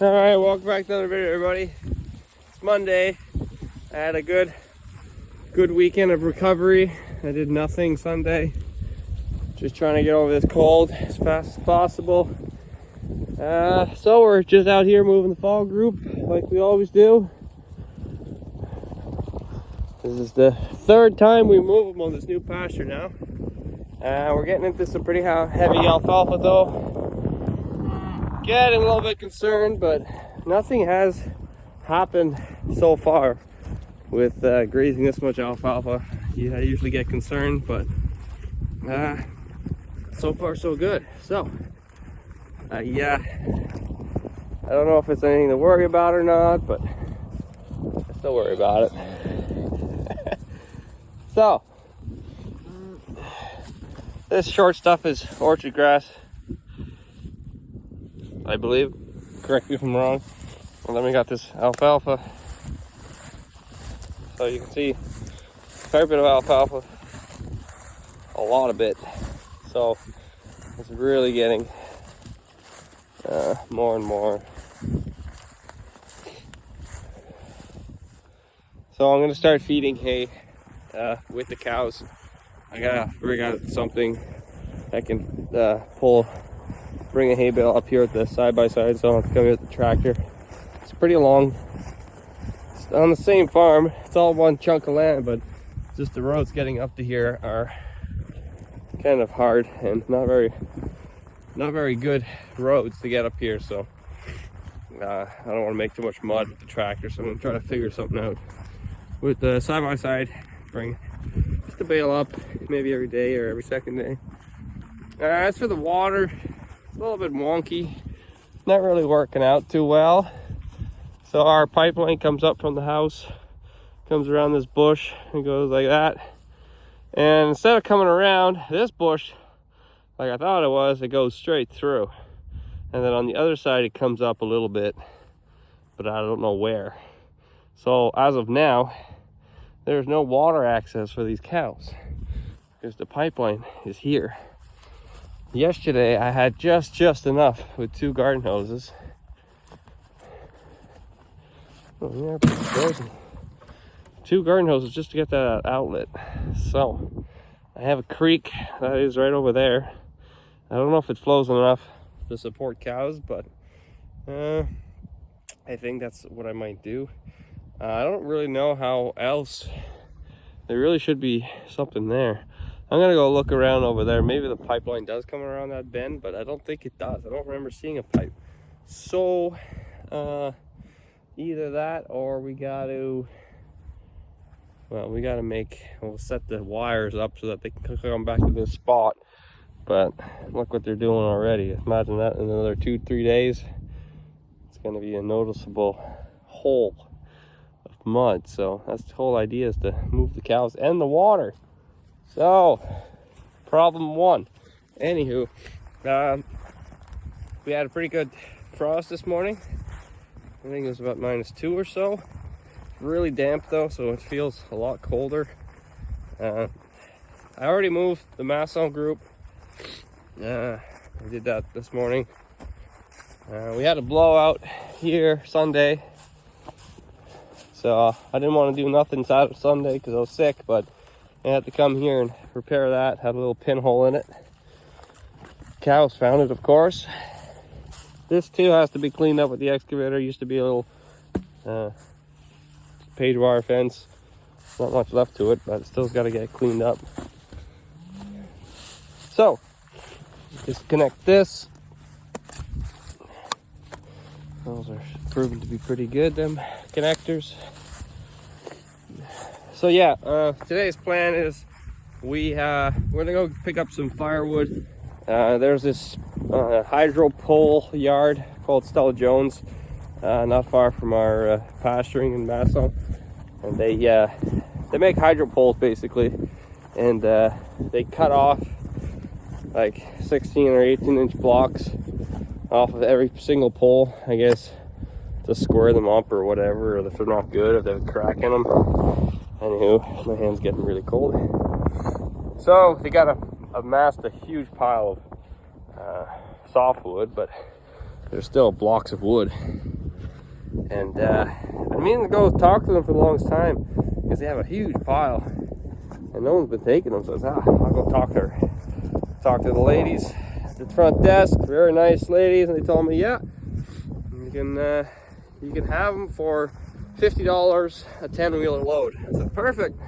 All right, welcome back to another video, everybody. It's Monday. I had a good weekend of recovery. I did nothing Sunday. Just trying to get over this cold as fast as possible. So we're just out here moving the fall group like we always do. This is the third time we move them on this new pasture now. We're getting into some pretty heavy alfalfa though. Getting a little bit concerned, but nothing has happened so far with grazing this much alfalfa. Yeah, I usually get concerned, but so far so good. So yeah, I don't know if it's anything to worry about or not, but I still worry about it. So this short stuff is orchard grass, I believe. Correct me if I'm wrong. And then we got this alfalfa. So you can see a fair bit of alfalfa, a lot of it. So it's really getting more and more. So I'm gonna start feeding hay with the cows. I gotta figure out something I can bring a hay bale up here at the side-by-side, so I don't have to come here with the tractor. It's pretty long. It's on the same farm. It's all one chunk of land, but just the roads getting up to here are kind of hard and not very good roads to get up here. So I don't want to make too much mud with the tractor, so I'm gonna try to figure something out with the side-by-side. Bring just a bale up maybe every day or every second day. As for the water, it's a little bit wonky, not really working out too well. So our pipeline comes up from the house, comes around this bush and goes like that. And instead of coming around this bush like I thought it was, it goes straight through. And then on the other side it comes up a little bit, but I don't know where. So as of now, there's no water access for these cows because the pipeline is here. Yesterday I had just enough with 2 garden hoses. Oh, yeah, pretty frozen. 2 garden hoses just to get that outlet. So I have a creek that is right over there. I don't know if it flows enough to support cows, but I think that's what I might do. I don't really know how else. There really should be something there. I'm gonna go look around over there. Maybe the pipeline does come around that bend, but I don't think it does. I don't remember seeing a pipe. So either that or we'll set the wires up so that they can come back to this spot. But look what they're doing already. Imagine that in another 2-3 days. It's gonna be a noticeable hole of mud. So that's the whole idea, is to move the cows and the water. So problem 1. Anywho, we had a pretty good frost this morning. I think it was about -2 or so. Really damp though, so it feels a lot colder. I already moved the Masson group. I did that this morning. We had a blowout here Sunday, so I didn't want to do nothing Sunday because I was sick, but I had to come here and repair that. Had a little pinhole in it. Cows found it, of course. This too has to be cleaned up with the excavator. It used to be a little page wire fence. Not much left to it, but it still's got to get cleaned up. So disconnect this. Those are proven to be pretty good, them connectors. So yeah, today's plan is we're gonna go pick up some firewood. There's this hydro pole yard called Stella Jones, not far from our pasturing in Masson, and they make hydro poles basically, and they cut off like 16 or 18-inch blocks off of every single pole, I guess, to square them up or whatever, or if they're not good, if they have a crack in them. Anywho, my hand's getting really cold. So they got amassed a huge pile of softwood, but There's still blocks of wood. And I've been meaning to go talk to them for the longest time because they have a huge pile and no one's been taking them. So I said, I'll go talk to her. Talk to the ladies at the front desk, very nice ladies, and they told me, yeah, you can have them for $50 a 10-wheeler load. I said, perfect.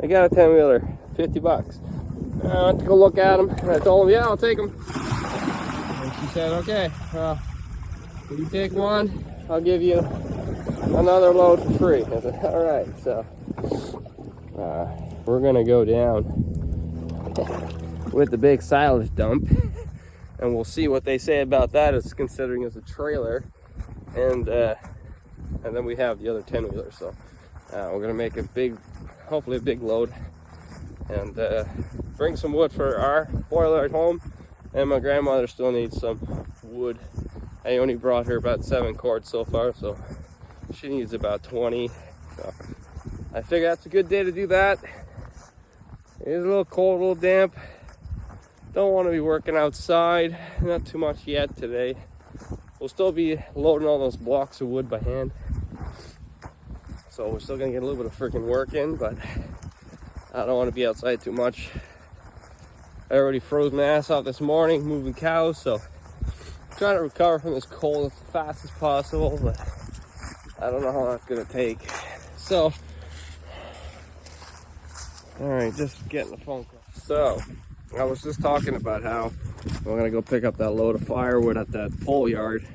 I got a 10-wheeler, $50. I went to go look at them, and I told them, yeah, I'll take them. And she said, okay, well, if you take one, I'll give you another load for free. I said, all right. So we're gonna go down with the big silage dump, and we'll see what they say about that, as considering it's a trailer, and then we have the other 10-wheeler. So we're gonna make a big, hopefully a big load, and bring some wood for our boiler at home. And my grandmother still needs some wood. I only brought her about 7 cords so far, so she needs about 20. So I figure that's a good day to do that. It is a little cold, a little damp. Don't want to be working outside, not too much yet today. We'll still be loading all those blocks of wood by hand. So we're still gonna get a little bit of freaking work in, but I don't want to be outside too much. I already froze my ass off this morning moving cows, so I'm trying to recover from this cold as fast as possible, but I don't know how that's gonna take. So, all right, just getting a phone call. So, I was just talking about how I'm gonna go pick up that load of firewood at that pole yard.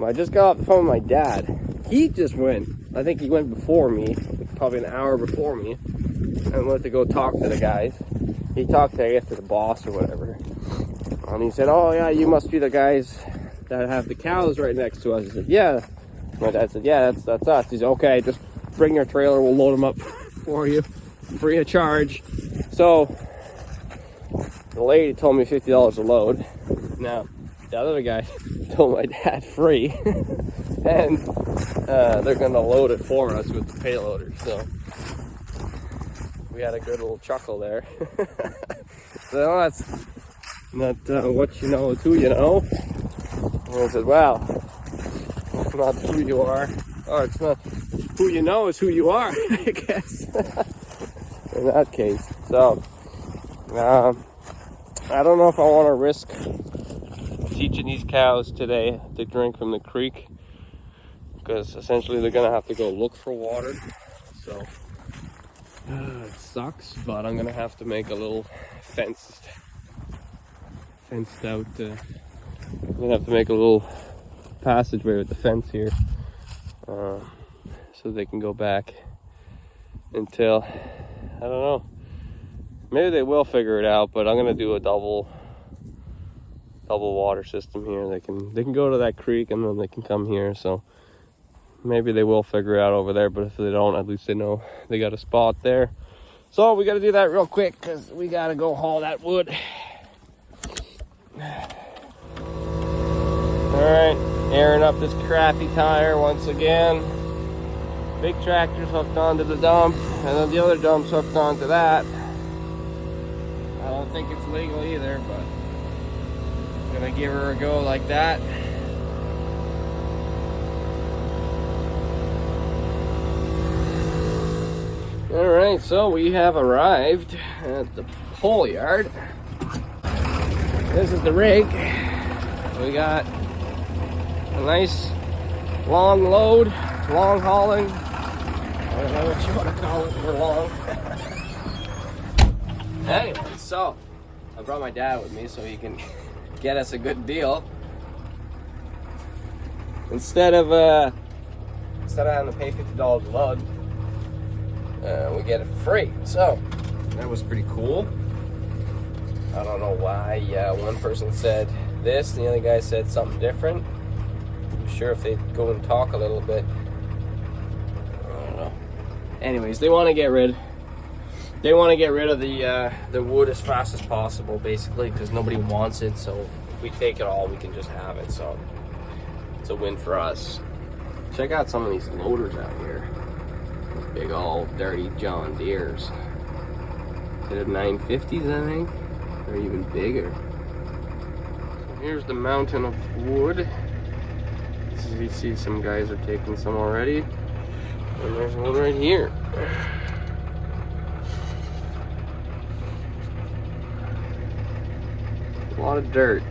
I just got off the phone with my dad. He just went. I think he went before me, probably an hour before me, and went to go talk to the guys. He talked to, I guess, to the boss or whatever. And he said, oh yeah, you must be the guys that have the cows right next to us. I said, yeah. My dad said, yeah, that's us. He said, okay, just bring your trailer, we'll load them up for you, free of charge. So the lady told me $50 a load. Now, the other guy told my dad free. And they're gonna load it for us with the payloader. So we had a good little chuckle there. So that's not what you know, it's who you know. And I said, well, it's not who you are, or it's not who you know, it's who you are, I guess. In that case. So I don't know if I want to risk teaching these cows today to drink from the creek, because essentially they're gonna have to go look for water. So it sucks, but I'm gonna have to make a little fenced out. I'm gonna have to make a little passageway with the fence here, so they can go back until, I don't know. Maybe they will figure it out, but I'm gonna do a double water system here. They can go to that creek and then they can come here. So maybe they will figure it out over there, but if they don't, at least they know they got a spot there. So we got to do that real quick because we got to go haul that wood. All right, airing up this crappy tire once again. Big tractor's hooked onto the dump, and then the other dump's hooked onto that. I don't think it's legal either, but I'm gonna give her a go like that. Alright, so we have arrived at the pole yard. This is the rig. We got a nice long load, long hauling. I don't know what you want to call it for long. Anyway, so I brought my dad with me so he can get us a good deal. Instead of having to pay $50 a load, we get it for free. So that was pretty cool. I don't know why one person said this and the other guy said something different. I'm sure if they go and talk a little bit, I don't know. Anyways, they want to get rid of the wood as fast as possible, basically, because nobody wants it. So if we take it all, we can just have it. So it's a win for us. Check out some of these loaders out here. Big old dirty John Deere's. Instead of 950s, I think, or even bigger. Here's the mountain of wood. As you see, some guys are taking some already. And there's one right here. A lot of dirt.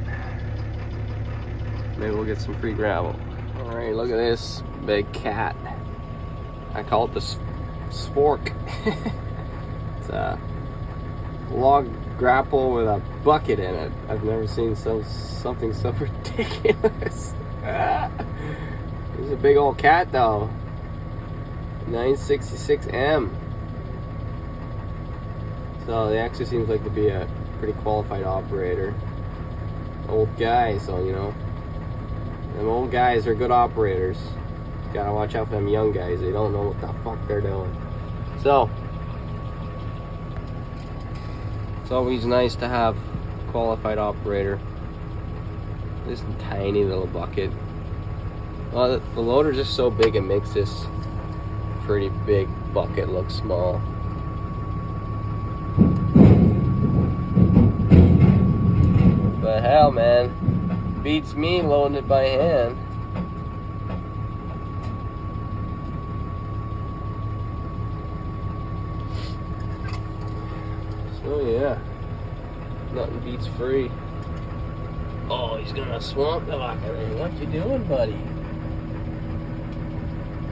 Maybe we'll get some free gravel. Alright, look at this big cat. I call it the spork. It's a log grapple with a bucket in it. I've never seen something so ridiculous. This is a big old cat though. 966M. So he actually seems like to be a pretty qualified operator. Old guy, so you know. Them old guys are good operators. Gotta watch out for them young guys. They don't know what the fuck they're doing. So it's always nice to have a qualified operator. This tiny little bucket. Well, the loader's just so big it makes this pretty big bucket look small. But hell, man, beats me loading it by hand. So yeah, nothing beats free. Oh, he's gonna swamp the bucket. What you doing, buddy?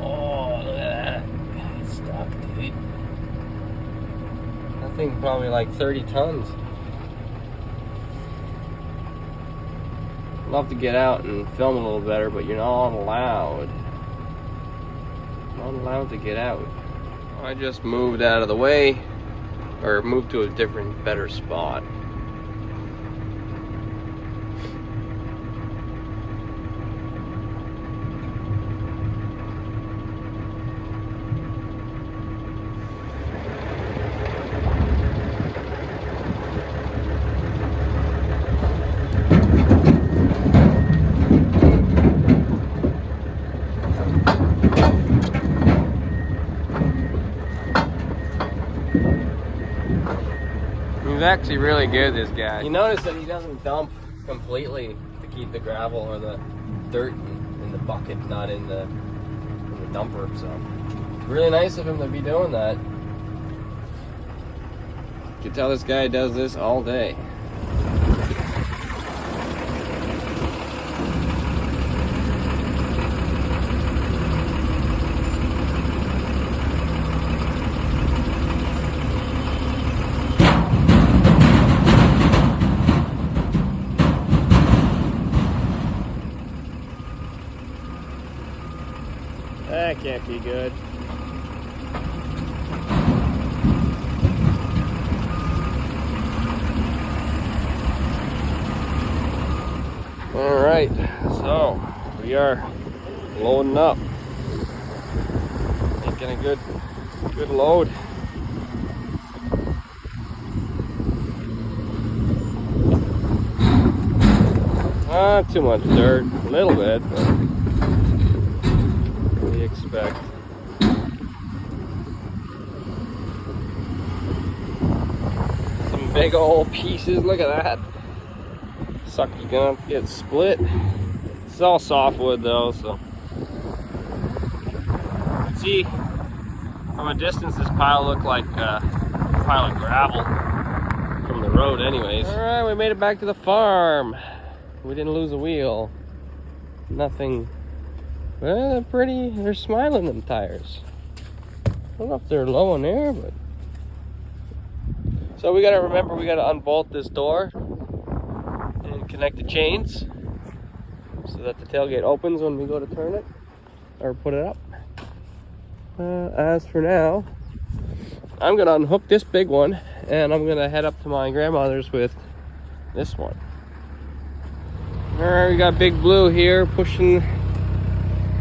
Oh, look at that. It's stuck, dude. That thing probably like 30 tons. Love to get out and film a little better, but you're not allowed. Not allowed to get out. I just moved out of the way, or moved to a different, better spot. He's actually really good, this guy. You notice that he doesn't dump completely to keep the gravel or the dirt in the bucket, not in the dumper. So it's really nice of him to be doing that. You can tell this guy does this all day. That can't be good. All right, so we are loading up. Making a good load. Not too much dirt, a little bit, but what do you expect? Some big old pieces, look at that. Sucker's gonna get split. It's all softwood though, so. See, from a distance this pile looked like a pile of gravel from the road anyways. All right, we made it back to the farm. We didn't lose a wheel. Nothing. Well, they're pretty, they're smiling, them tires. I don't know if they're low in air, but. So we gotta remember, we gotta unbolt this door and connect the chains so that the tailgate opens when we go to turn it or put it up. As for now, I'm gonna unhook this big one and I'm gonna head up to my grandmother's with this one. All right, we got Big Blue here pushing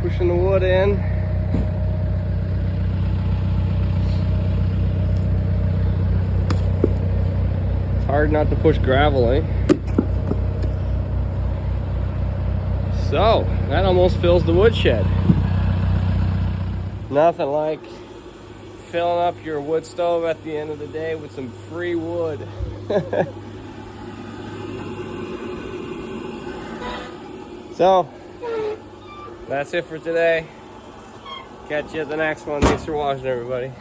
the wood in. It's hard not to push gravel, eh? So that almost fills the woodshed. Nothing like filling up your wood stove at the end of the day with some free wood. So that's it for today. Catch you at the next one. Thanks for watching, everybody.